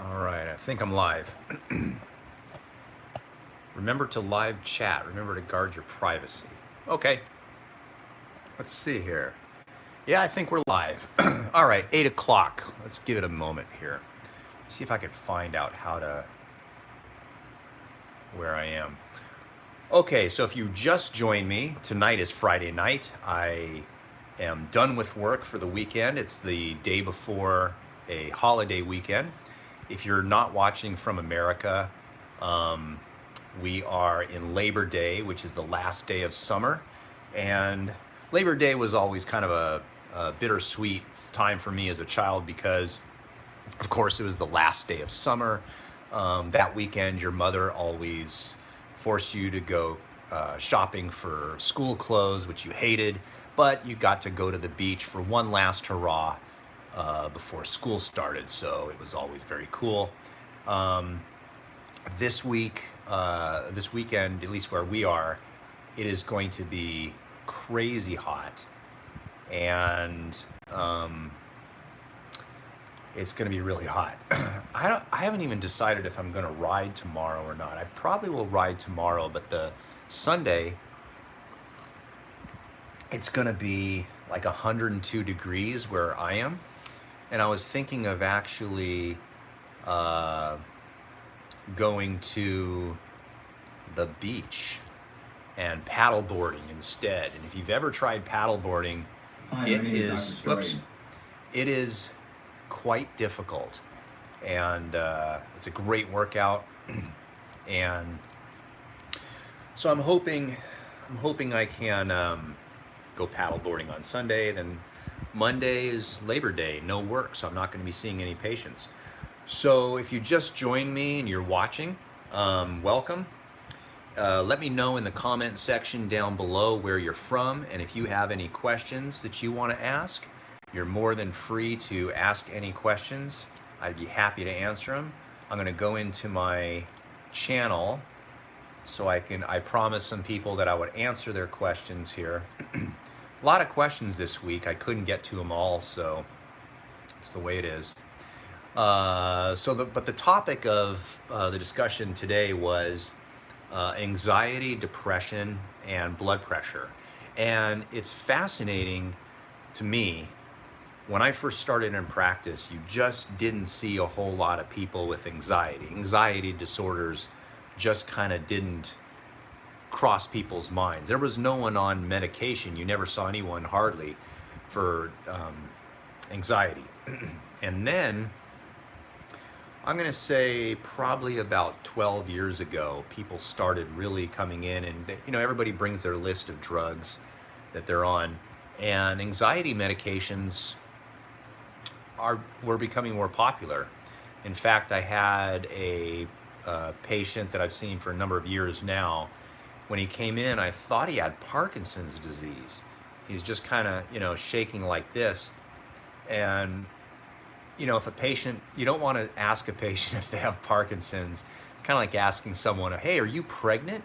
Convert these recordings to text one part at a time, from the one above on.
All right, I think I'm live. Remember to live chat. Remember to guard your privacy. Okay, let's see here. Yeah, I think we're live. All right, 8 o'clock. Let's give it a moment here. See if I can find out where I am. Okay, so if you just joined me, tonight is Friday night. I am done with work for the weekend. It's the day before a holiday weekend. If you're not watching from America, we are in Labor Day, which is the last day of summer. And Labor Day was always kind of a bittersweet time for me as a child because, of course, it was the last day of summer. That weekend, your mother always forced you to go shopping for school clothes, which you hated, but you got to go to the beach for one last hurrah before school started, so it was always very cool. This weekend, at least where we are, it is going to be crazy hot, and it's going to be really hot. I haven't even decided if I'm going to ride tomorrow or not. I probably will ride tomorrow, but the Sunday, it's going to be like 102 degrees where I am. And I was thinking of actually going to the beach and paddleboarding instead. And if you've ever tried paddleboarding, it is quite difficult, and it's a great workout. And so I'm hoping I can go paddleboarding on Sunday. Then Monday is Labor Day, no work, so I'm not going to be seeing any patients. So if you just joined me and you're watching, welcome. Let me know in the comment section down below where you're from, and if you have any questions that you want to ask, you're more than free to ask any questions. I'd be happy to answer them. I'm going to go into my channel so I promised some people that I would answer their questions here. A lot of questions this week. I couldn't get to them all, so it's the way it is. But the topic of the discussion today was anxiety, depression, and blood pressure. And it's fascinating to me. When I first started in practice, you just didn't see a whole lot of people with anxiety. Anxiety disorders just kind of didn't cross people's minds. There was no one on medication. You never saw anyone hardly for anxiety. And then I'm going to say probably about 12 years ago, people started really coming in, and everybody brings their list of drugs that they're on, and anxiety medications were becoming more popular. In fact, I had a patient that I've seen for a number of years now. When he came in, I thought he had Parkinson's disease. He's just kind of, shaking like this. And, if a patient, you don't want to ask a patient if they have Parkinson's. It's kind of like asking someone, hey, are you pregnant?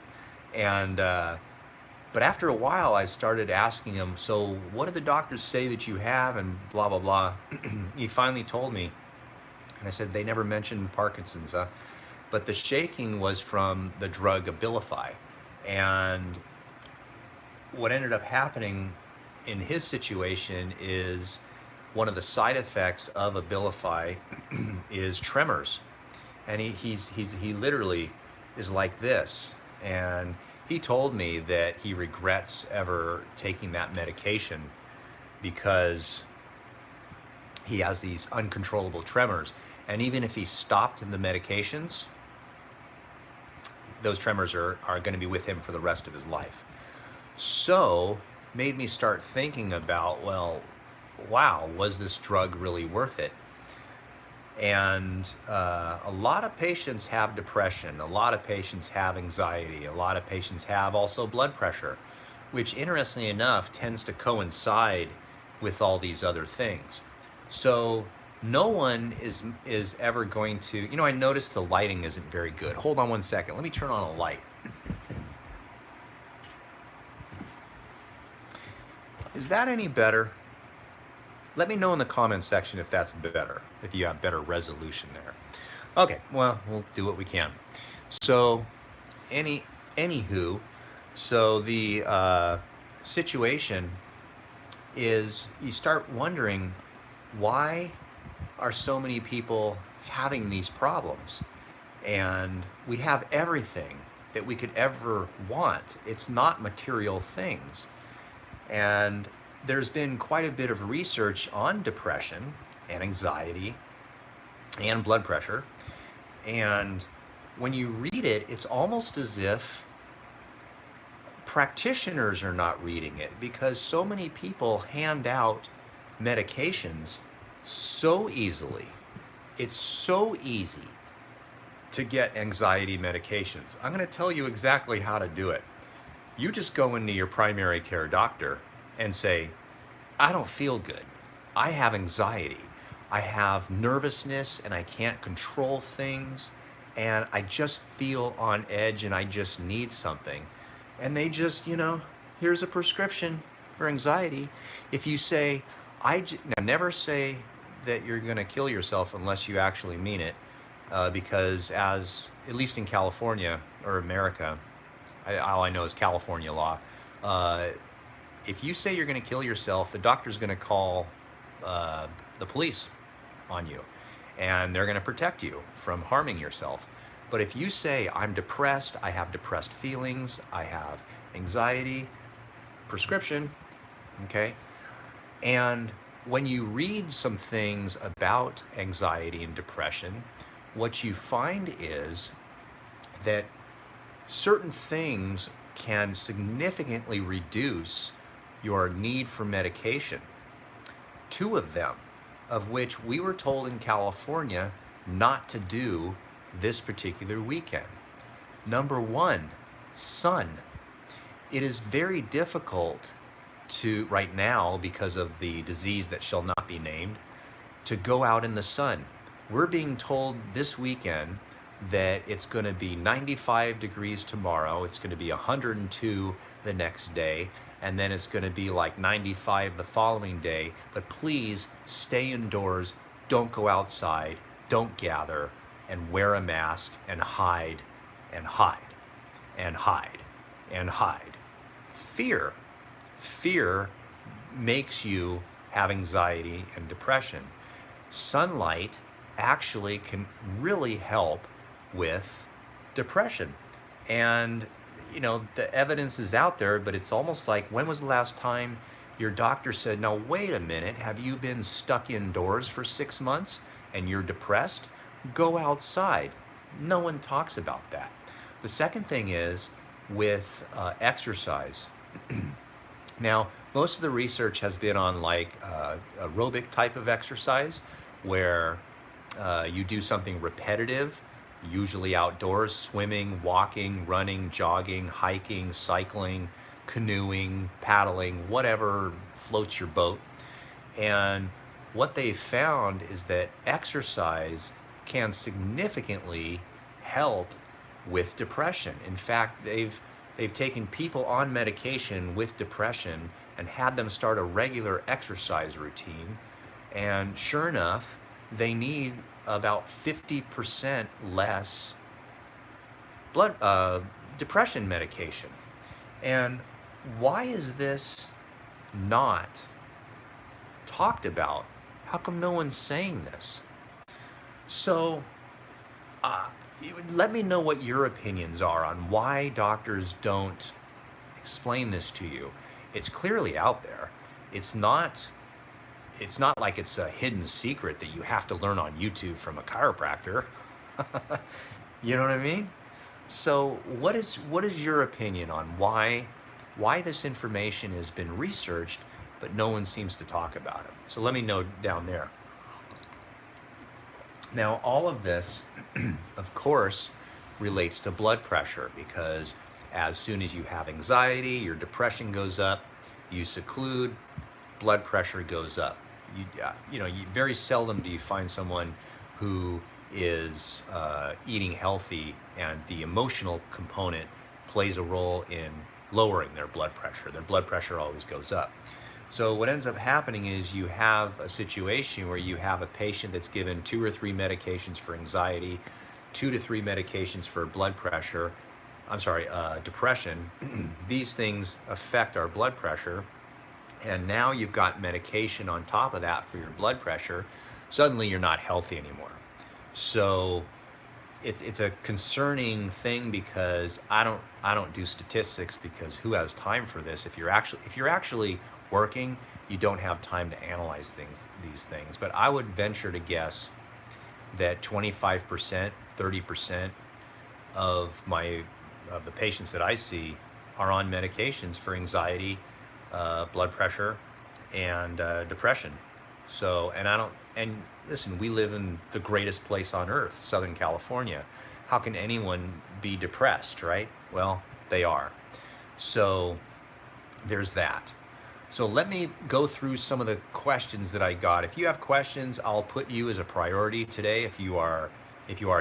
And, but after a while, I started asking him, so what did the doctors say that you have? And blah, blah, blah. He finally told me. And I said, they never mentioned Parkinson's, huh? But the shaking was from the drug Abilify. And what ended up happening in his situation is one of the side effects of Abilify is tremors. And he literally is like this. And he told me that he regrets ever taking that medication because he has these uncontrollable tremors. And even if he stopped the medications, those tremors are going to be with him for the rest of his life. So made me start thinking about, well, wow, was this drug really worth it? And a lot of patients have depression, a lot of patients have anxiety, a lot of patients have also blood pressure, which interestingly enough tends to coincide with all these other things. So no one is ever going to, I noticed the lighting isn't very good. Hold on one second, let me turn on a light. Is that any better? Let me know in the comment section if that's better, if you have better resolution there. Okay, well, we'll do what we can. So, anywho, so the situation is you start wondering, why are so many people having these problems? And we have everything that we could ever want. It's not material things. And there's been quite a bit of research on depression and anxiety and blood pressure. And when you read it, it's almost as if practitioners are not reading it, because so many people hand out medications so easily. It's so easy to get anxiety medications. I'm going to tell you exactly how to do it. You just go into your primary care doctor and say, I don't feel good. I have anxiety. I have nervousness and I can't control things. And I just feel on edge and I just need something. And they just, here's a prescription for anxiety. If you say, now never say that you're going to kill yourself unless you actually mean it. Because at least in California or America, all I know is California law. If you say you're going to kill yourself, the doctor's going to call the police on you, and they're going to protect you from harming yourself. But if you say, I'm depressed, I have depressed feelings, I have anxiety, prescription, okay? And when you read some things about anxiety and depression, what you find is that certain things can significantly reduce your need for medication. Two of them, of which we were told in California not to do this particular weekend. Number one, sun. It is very difficult to, right now, because of the disease that shall not be named, to go out in the sun. We're being told this weekend that it's going to be 95 degrees tomorrow, it's going to be 102 the next day, and then it's going to be like 95 the following day. But please stay indoors, don't go outside, don't gather, and wear a mask, and hide, and hide, and hide, and hide. Fear makes you have anxiety and depression. Sunlight actually can really help with depression. And the evidence is out there, but it's almost like, when was the last time your doctor said, now wait a minute, have you been stuck indoors for 6 months and you're depressed? Go outside. No one talks about that. The second thing is with exercise. Now, most of the research has been on aerobic type of exercise, where you do something repetitive, usually outdoors, swimming, walking, running, jogging, hiking, cycling, canoeing, paddling, whatever floats your boat. And what they found is that exercise can significantly help with depression. In fact, they've taken people on medication with depression and had them start a regular exercise routine, and sure enough, they need about 50% less depression medication. And why is this not talked about? How come no one's saying this? So let me know what your opinions are on why doctors don't explain this to you. It's clearly out there. It's not like it's a hidden secret that you have to learn on YouTube from a chiropractor. You know what I mean? So what is your opinion on why this information has been researched but no one seems to talk about it? So let me know down there. Now, all of this, of course, relates to blood pressure, because as soon as you have anxiety, your depression goes up, you seclude, blood pressure goes up. You very seldom do you find someone who is eating healthy and the emotional component plays a role in lowering their blood pressure. Their blood pressure always goes up. So what ends up happening is you have a situation where you have a patient that's given 2 or 3 medications for anxiety, 2 to 3 medications for blood pressure, depression. These things affect our blood pressure, and now you've got medication on top of that for your blood pressure. Suddenly you're not healthy anymore. So it's a concerning thing, because I don't do statistics, because who has time for this? If you're actually working, you don't have time to analyze these things. But I would venture to guess that 25%, 30% of the patients that I see are on medications for anxiety, blood pressure, and depression. So, and listen, we live in the greatest place on earth, Southern California. How can anyone be depressed, right? Well, they are. So there's that. So let me go through some of the questions that I got. If you have questions, I'll put you as a priority today. If you are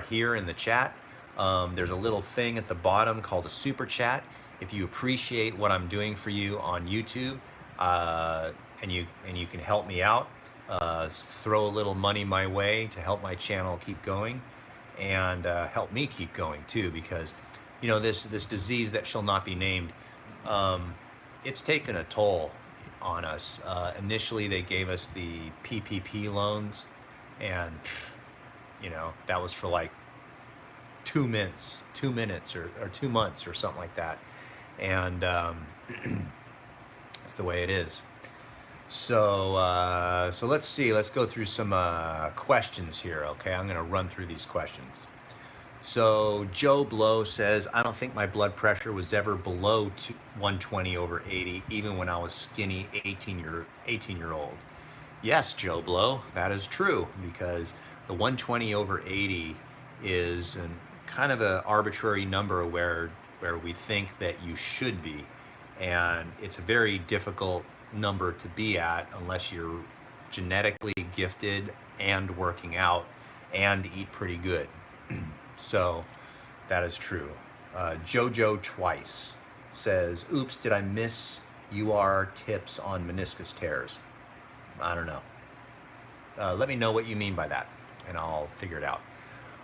here in the chat, there's a little thing at the bottom called a super chat. If you appreciate what I'm doing for you on YouTube, and you can help me out, throw a little money my way to help my channel keep going, and help me keep going too, because this disease that shall not be named, it's taken a toll on us. Initially they gave us the PPP loans, and that was for like 2 minutes or 2 months or something like that, and it's the way it is. So let's see. Let's go through some questions here. Okay, I'm going to run through these questions. So Joe Blow says, I don't think my blood pressure was ever below 120/80, even when I was skinny 18-year-old. Yes, Joe Blow, that is true, because the 120/80 is kind of an arbitrary number where we think that you should be, and it's a very difficult number to be at unless you're genetically gifted and working out and eat pretty good. So that is true. Jojo Twice says, oops, did I miss UR tips on meniscus tears? I don't know. Let me know what you mean by that, and I'll figure it out.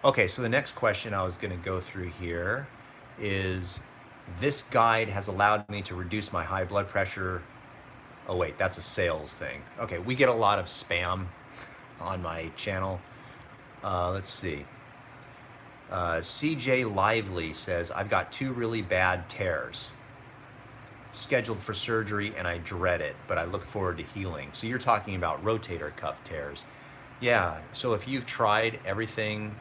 Okay, so the next question I was going to go through here is, this guide has allowed me to reduce my high blood pressure. Oh wait, that's a sales thing. Okay, we get a lot of spam on my channel. Let's see. CJ Lively says, I've got 2 really bad tears scheduled for surgery, and I dread it, but I look forward to healing. So you're talking about rotator cuff tears. Yeah, so if you've tried everything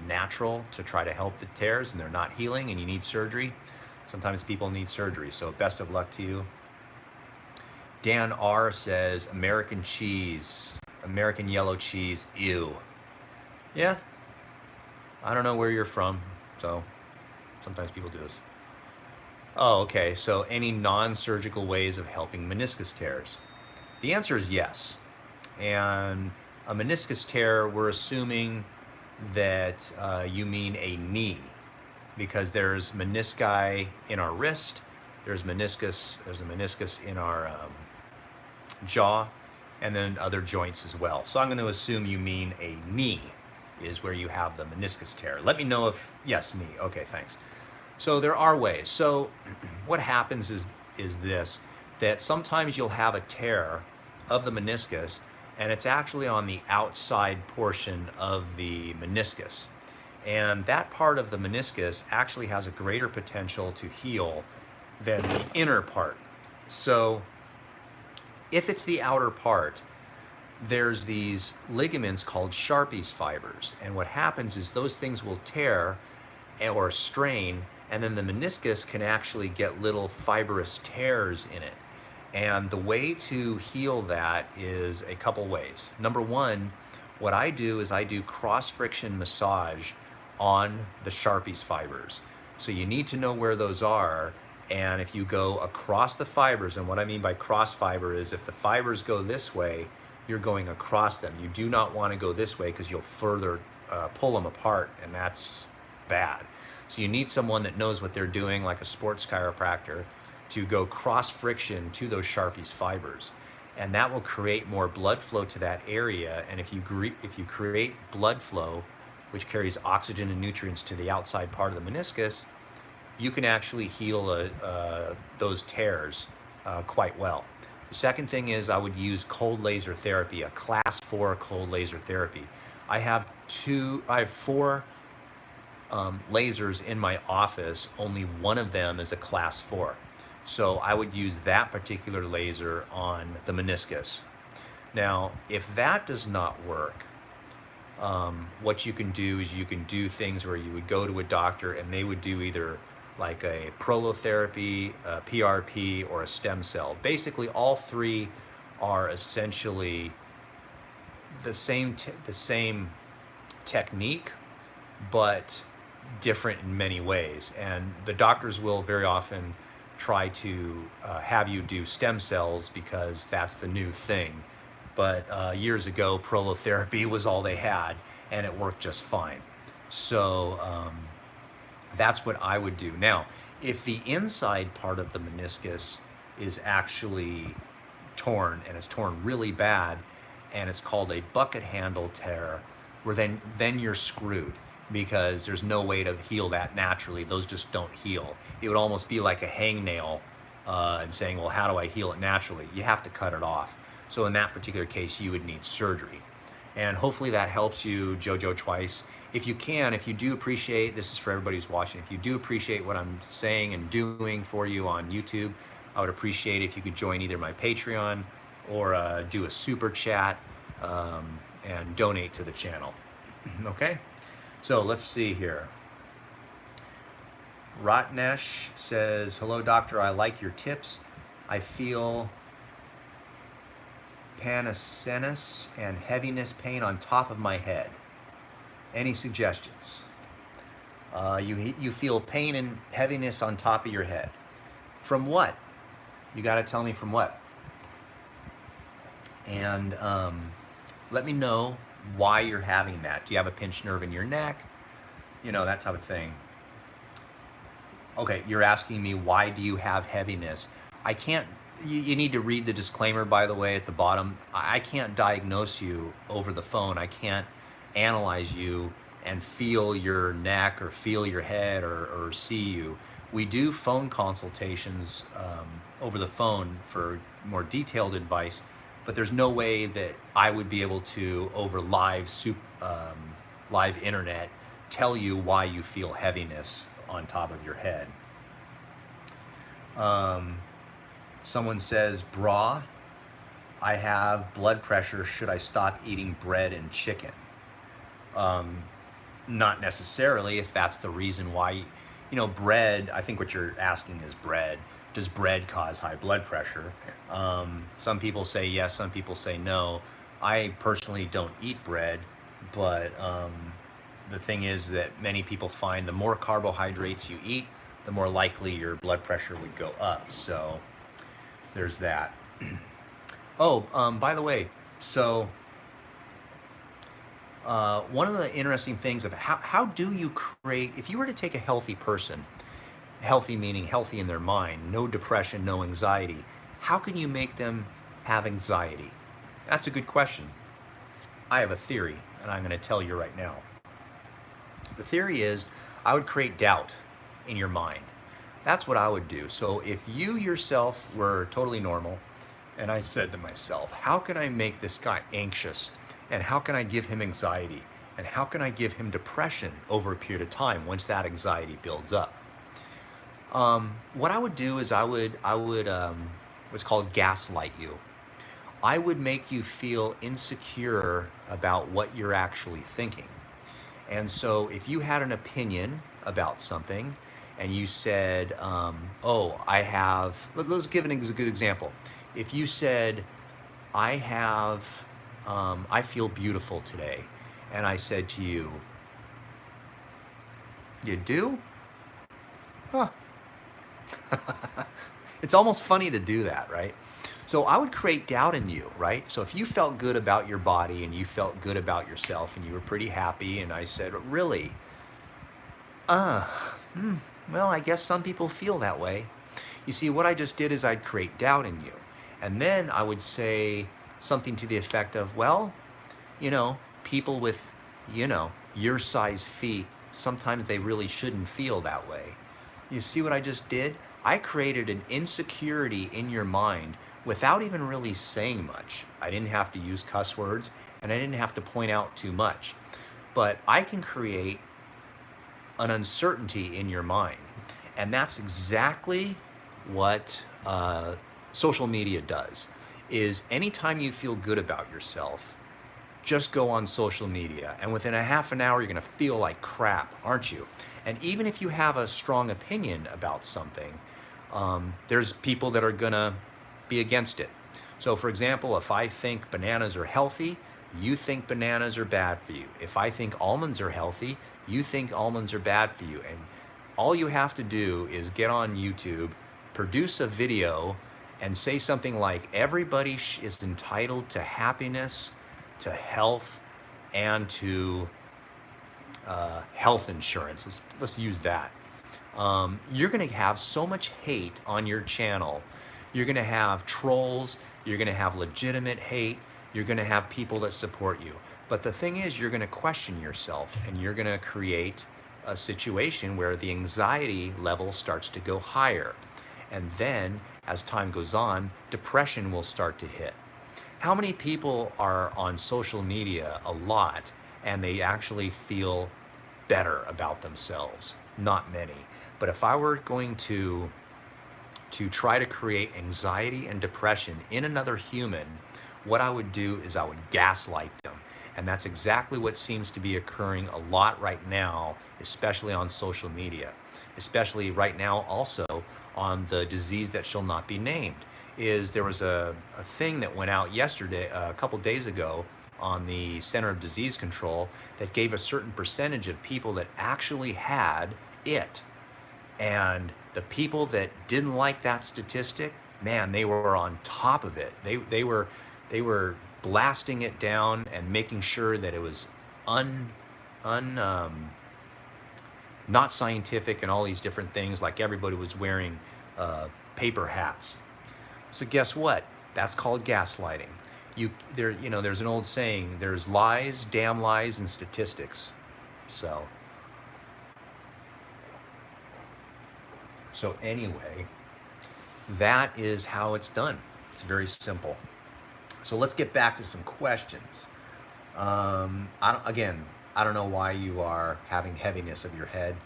natural to try to help the tears and they're not healing and you need surgery, sometimes people need surgery. So best of luck to you. Dan R says, American cheese, American yellow cheese, ew. Yeah, I don't know where you're from, so sometimes people do this. Oh, okay, so any non-surgical ways of helping meniscus tears? The answer is yes. And a meniscus tear, we're assuming that you mean a knee, because there's menisci in our wrist, there's a meniscus in our jaw, and then other joints as well. So I'm going to assume you mean a knee is where you have the meniscus tear. Let me know if, yes, knee. Okay, thanks. So there are ways. So what happens is this, that sometimes you'll have a tear of the meniscus, and it's actually on the outside portion of the meniscus. And that part of the meniscus actually has a greater potential to heal than the inner part. So if it's the outer part, there's these ligaments called Sharpie's fibers. And what happens is those things will tear or strain, and then the meniscus can actually get little fibrous tears in it. And the way to heal that is a couple ways. Number one, what I do is I do cross-friction massage on the Sharpie's fibers. So you need to know where those are, and if you go across the fibers, and what I mean by cross fiber is if the fibers go this way, you're going across them. You do not want to go this way because you'll further pull them apart, and that's bad. So you need someone that knows what they're doing, like a sports chiropractor, to go cross friction to those Sharpie's fibers. and that will create more blood flow to that area. And if you create blood flow, which carries oxygen and nutrients to the outside part of the meniscus, you can actually heal those tears quite well. The second thing is I would use cold laser therapy, a class 4 cold laser therapy. I have 4 lasers in my office. Only one of them is a class 4. So I would use that particular laser on the meniscus. Now, if that does not work, what you can do is you can do things where you would go to a doctor and they would do either like a prolotherapy, a PRP, or a stem cell. Basically, all three are essentially the same technique, but different in many ways. And the doctors will very often try to have you do stem cells because that's the new thing. But years ago, prolotherapy was all they had, and it worked just fine. So that's what I would do. Now, if the inside part of the meniscus is actually torn, and it's torn really bad, and it's called a bucket handle tear, where then you're screwed, because there's no way to heal that naturally. Those just don't heal. It would almost be like a hangnail and saying, well, how do I heal it naturally? You have to cut it off. So in that particular case, you would need surgery. And hopefully that helps you, Jojo Twice. If you can, if you do appreciate, this is for everybody who's watching, if you do appreciate what I'm saying and doing for you on YouTube, I would appreciate if you could join either my Patreon or do a super chat and donate to the channel. Okay? So let's see here. Ratnesh says, hello doctor, I like your tips. I feel panacetus and heaviness pain on top of my head. Any suggestions? You feel pain and heaviness on top of your head. From what? You got to tell me from what. And let me know why you're having that. Do you have a pinched nerve in your neck? You know, that type of thing. Okay, you're asking me, why do you have heaviness? I can't, you need to read the disclaimer, by the way, at the bottom. I can't diagnose you over the phone. I can't analyze you and feel your neck or feel your head or see you. We do phone consultations over the phone for more detailed advice, but there's no way that I would be able to, over live internet, tell you why you feel heaviness on top of your head. Someone says, brah, I have blood pressure. Should I stop eating bread and chicken? Not necessarily, if that's the reason why. You know, bread, I think what you're asking is bread. Does bread cause high blood pressure? Some people say yes, some people say no. I personally don't eat bread, but the thing is that many people find the more carbohydrates you eat, the more likely your blood pressure would go up. So there's that. Oh, by the way, so one of the interesting things of how do you create, if you were to take a healthy person, healthy meaning healthy in their mind, no depression, no anxiety, how can you make them have anxiety? That's a good question. I have a theory, and I'm going to tell you right now. The theory is I would create doubt in your mind. That's what I would do. So if you yourself were totally normal, and I said to myself, how can I make this guy anxious? And how can I give him anxiety? And how can I give him depression over a period of time once that anxiety builds up? What I would do is I would what's called gaslight you. I would make you feel insecure about what you're actually thinking. And so if you had an opinion about something and you said, oh, I have, let's give a good example. If you said, I feel beautiful today, and I said to you, you do? Huh. It's almost funny to do that, right? So I would create doubt in you, right? So if you felt good about your body and you felt good about yourself and you were pretty happy, and I said, really? Well, I guess some people feel that way. You see, what I just did is I'd create doubt in you. And then I would say something to the effect of, well, people with, your size feet, sometimes they really shouldn't feel that way. You see what I just did? I created an insecurity in your mind without even really saying much. I didn't have to use cuss words, and I didn't have to point out too much. But I can create an uncertainty in your mind. And that's exactly what social media does, is anytime you feel good about yourself, just go on social media, and within a half an hour, you're gonna feel like crap, aren't you? And even if you have a strong opinion about something, there's people that are gonna be against it. So for example, if I think bananas are healthy, you think bananas are bad for you. If I think almonds are healthy, you think almonds are bad for you. And all you have to do is get on YouTube, produce a video, and say something like, everybody is entitled to happiness, to health, and to health insurance. Let's use that. You're going to have so much hate on your channel. You're going to have trolls. You're going to have legitimate hate. You're going to have people that support you. But the thing is, you're going to question yourself, and you're going to create a situation where the anxiety level starts to go higher. And then, as time goes on, depression will start to hit. How many people are on social media a lot and they actually feel better about themselves? Not many. But if I were going to try to create anxiety and depression in another human, what I would do is I would gaslight them. And that's exactly what seems to be occurring a lot right now, especially on social media, especially right now also on the disease that shall not be named. There was a thing that went out yesterday, a couple days ago, on the Center of Disease Control that gave a certain percentage of people that actually had it. And the people that didn't like that statistic, man, they were on top of it. They were blasting it down and making sure that it was not scientific and all these different things, like everybody was wearing paper hats. So guess what? That's called gaslighting. There's an old saying, there's lies, damn lies, and statistics. So anyway, that is how it's done. It's very simple. So let's get back to some questions. I don't know why you are having heaviness of your head.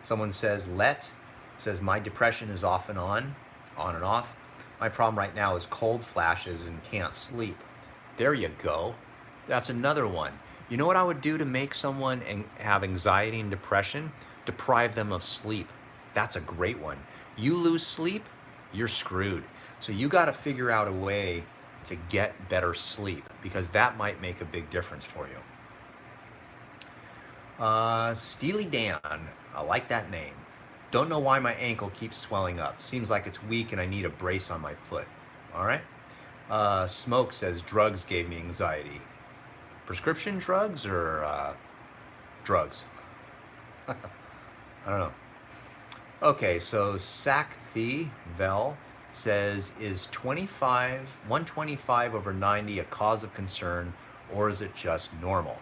Someone says, my depression is off and on and off. My problem right now is cold flashes and can't sleep. There you go. That's another one. You know what I would do to make someone have anxiety and depression? Deprive them of sleep. That's a great one. You lose sleep, you're screwed. So you got to figure out a way to get better sleep, because that might make a big difference for you. Steely Dan, I like that name. Don't know why my ankle keeps swelling up. Seems like it's weak and I need a brace on my foot. All right. Smoke says drugs gave me anxiety. Prescription drugs or drugs? I don't know. Okay, so Sakthi Vel says, is 125 over 90 a cause of concern, or is it just normal?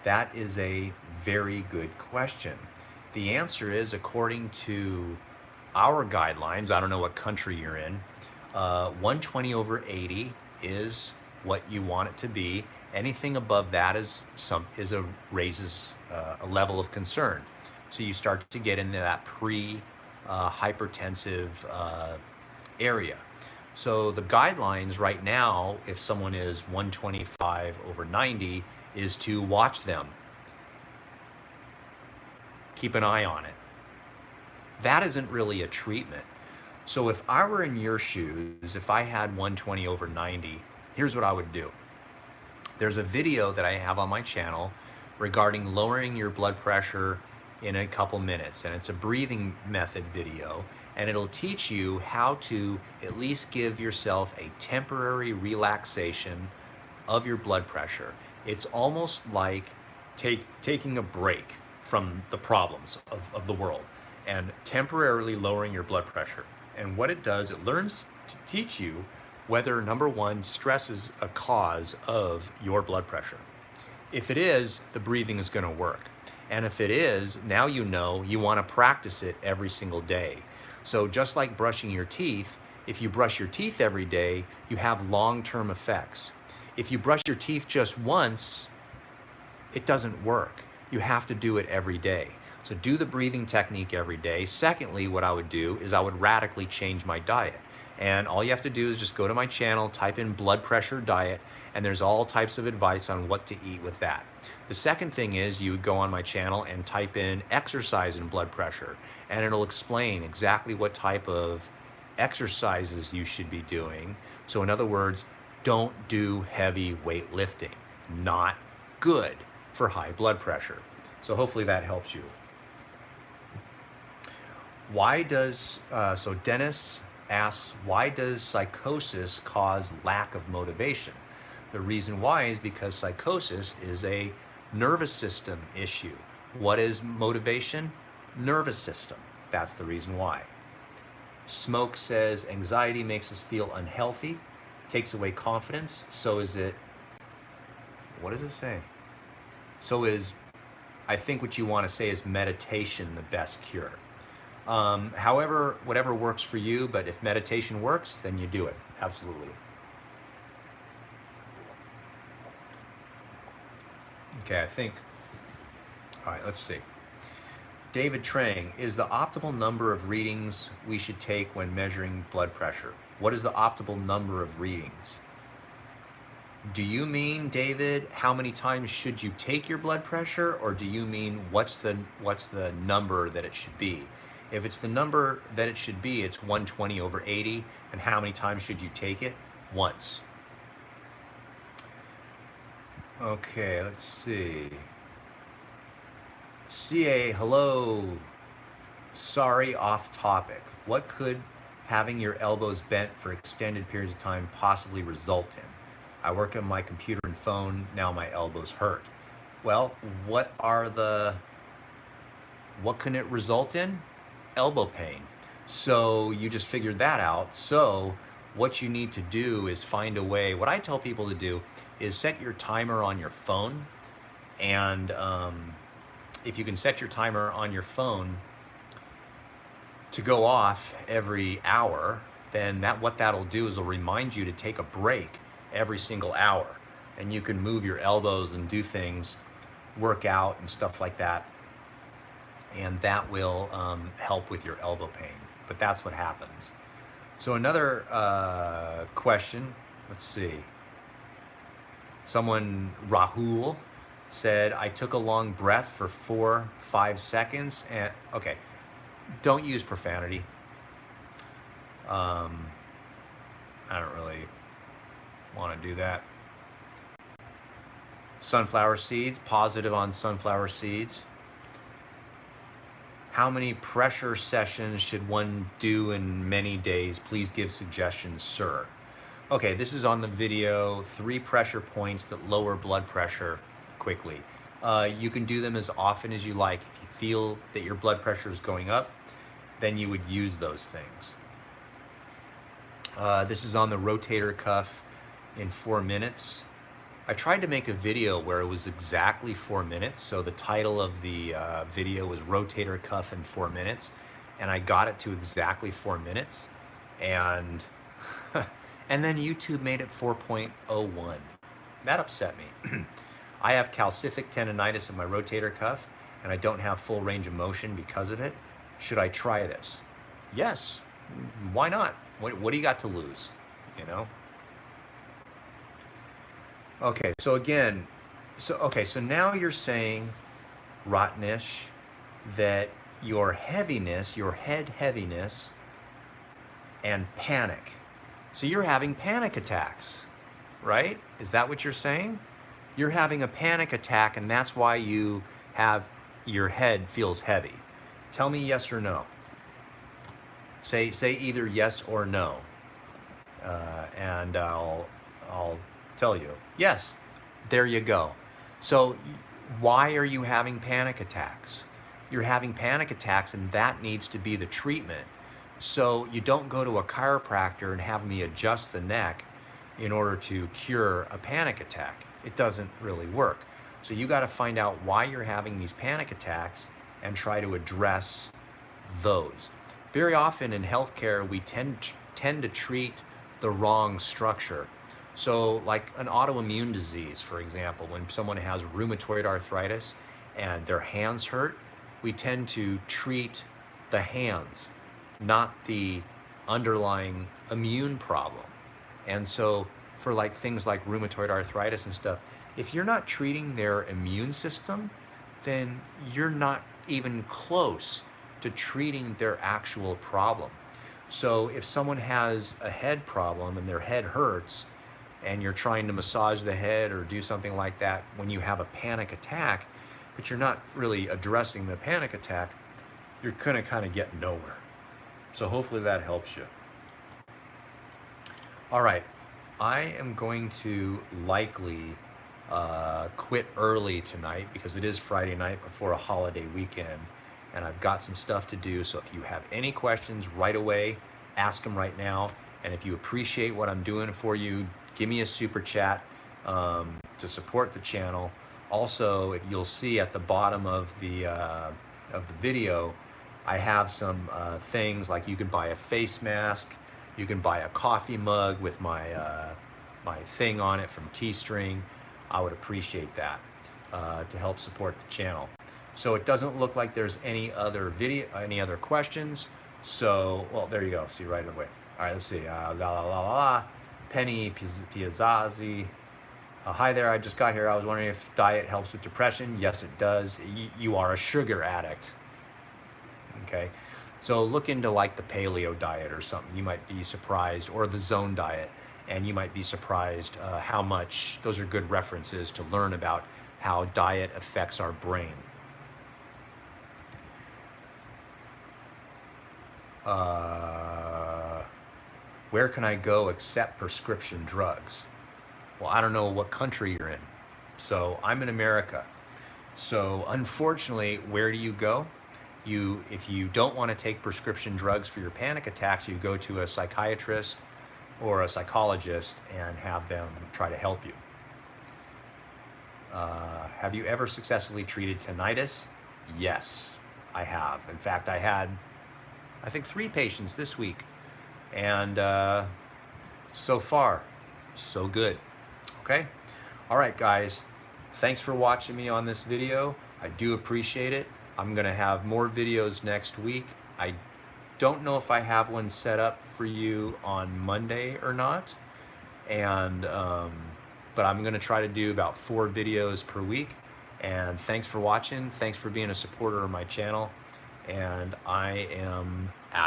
That is a very good question. The answer is, according to our guidelines, I don't know what country you're in, 120 over 80 is what you want it to be. Anything above that raises a level of concern. So you start to get into that hypertensive area. So the guidelines right now, if someone is 125 over 90, is to watch them. Keep an eye on it. That isn't really a treatment. So if I were in your shoes, if I had 120 over 90, here's what I would do. There's a video that I have on my channel regarding lowering your blood pressure in a couple minutes, and it's a breathing method video, and it'll teach you how to at least give yourself a temporary relaxation of your blood pressure. It's almost like taking a break from the problems of the world and temporarily lowering your blood pressure. And what it does, it to teach you whether, number one, stress is a cause of your blood pressure. If it is, the breathing is going to work. And if it is, now you know you want to practice it every single day. So just like brushing your teeth, if you brush your teeth every day, you have long-term effects. If you brush your teeth just once, it doesn't work. You have to do it every day. So do the breathing technique every day. Secondly, what I would do is I would radically change my diet. And all you have to do is just go to my channel, type in blood pressure diet, and there's all types of advice on what to eat with that. The second thing is you would go on my channel and type in exercise and blood pressure, and it'll explain exactly what type of exercises you should be doing. So in other words, don't do heavy weightlifting. Not good for high blood pressure. So hopefully that helps you. Why does, so Dennis asks, why does psychosis cause lack of motivation? The reason why is because psychosis is a nervous system issue. What is motivation? Nervous system. That's the reason why. Smoke says anxiety makes us feel unhealthy, takes away confidence. So is it, what does it say? So is, I think what you want to say is meditation the best cure. However, whatever works for you, but if meditation works, then you do it. Absolutely. Okay, I think, all right, let's see. David Trang, is the optimal number of readings we should take when measuring blood pressure? What is the optimal number of readings? Do you mean, David, how many times should you take your blood pressure, or do you mean what's the number that it should be? If it's the number that it should be, it's 120/80, and how many times should you take it? Once. Okay, let's see. CA, hello. Sorry, off topic. What could having your elbows bent for extended periods of time possibly result in? I work on my computer and phone, now my elbows hurt. Well, what can it result in? Elbow pain. So you just figured that out. So what you need to do is find a way. What I tell people to do is set your timer on your phone. And if you can set your timer on your phone to go off every hour, then what that'll do is it'll remind you to take a break every single hour. And you can move your elbows and do things, work out and stuff like that. And that will help with your elbow pain. But that's what happens. So another question, let's see. Someone, Rahul, said, I took a long breath for 4-5 seconds. And okay, don't use profanity. I don't really want to do that. Sunflower seeds, positive on sunflower seeds. How many pressure sessions should one do in many days? Please give suggestions, sir. Okay, this is on the video, 3 pressure points that lower blood pressure quickly. You can do them as often as you like. If you feel that your blood pressure is going up, then you would use those things. This is on the rotator cuff in 4 minutes. I tried to make a video where it was exactly 4 minutes. So the title of the video was rotator cuff in 4 minutes. And I got it to exactly 4 minutes. And, and then YouTube made it 4.01. That upset me. I have calcific tendonitis in my rotator cuff, and I don't have full range of motion because of it. Should I try this? Yes. Why not? What do you got to lose? You know? Okay, so again, so now you're saying, Rotnish, that your heaviness, your head heaviness, and panic. So you're having panic attacks, right? Is that what you're saying? You're having a panic attack, and that's why you have, your head feels heavy. Tell me yes or no. Say either yes or no, and I'll tell you. Yes, there you go. So why are you having panic attacks? You're having panic attacks, and that needs to be the treatment. So you don't go to a chiropractor and have me adjust the neck in order to cure a panic attack. It doesn't really work. So you got to find out why you're having these panic attacks and try to address those. Very often in healthcare, we tend to treat the wrong structure. So like an autoimmune disease, for example, when someone has rheumatoid arthritis and their hands hurt, we tend to treat the hands, not the underlying immune problem. And so for like things like rheumatoid arthritis and stuff, if you're not treating their immune system, then you're not even close to treating their actual problem. So if someone has a head problem and their head hurts and you're trying to massage the head or do something like that when you have a panic attack, but you're not really addressing the panic attack, you're gonna kind of get nowhere. So hopefully that helps you. All right, I am going to likely quit early tonight because it is Friday night before a holiday weekend and I've got some stuff to do. So if you have any questions right away, ask them right now. And if you appreciate what I'm doing for you, give me a super chat to support the channel. Also, if you'll see at the bottom of the video, I have some things like you can buy a face mask, you can buy a coffee mug with my my thing on it from T-String. I would appreciate that to help support the channel. So it doesn't look like there's any other questions. So, well, there you go. See right away. All right, let's see. Penny Piazzazi. Hi there, I just got here. I was wondering if diet helps with depression. Yes, it does. You are a sugar addict. Okay, so look into like the paleo diet or something. You might be surprised, or the zone diet, and you might be surprised how much those are good references to learn about how diet affects our brain. Where can I go accept prescription drugs? Well, I don't know what country you're in. So I'm in America. So unfortunately, where do you go? If you don't want to take prescription drugs for your panic attacks, you go to a psychiatrist or a psychologist and have them try to help you. Have you ever successfully treated tinnitus? Yes, I have. In fact, I had, I think, 3 patients this week. And so far, so good. Okay? All right, guys. Thanks for watching me on this video. I do appreciate it. I'm going to have more videos next week. I don't know if I have one set up for you on Monday or not. And but I'm going to try to do about 4 videos per week. And thanks for watching. Thanks for being a supporter of my channel. And I am out.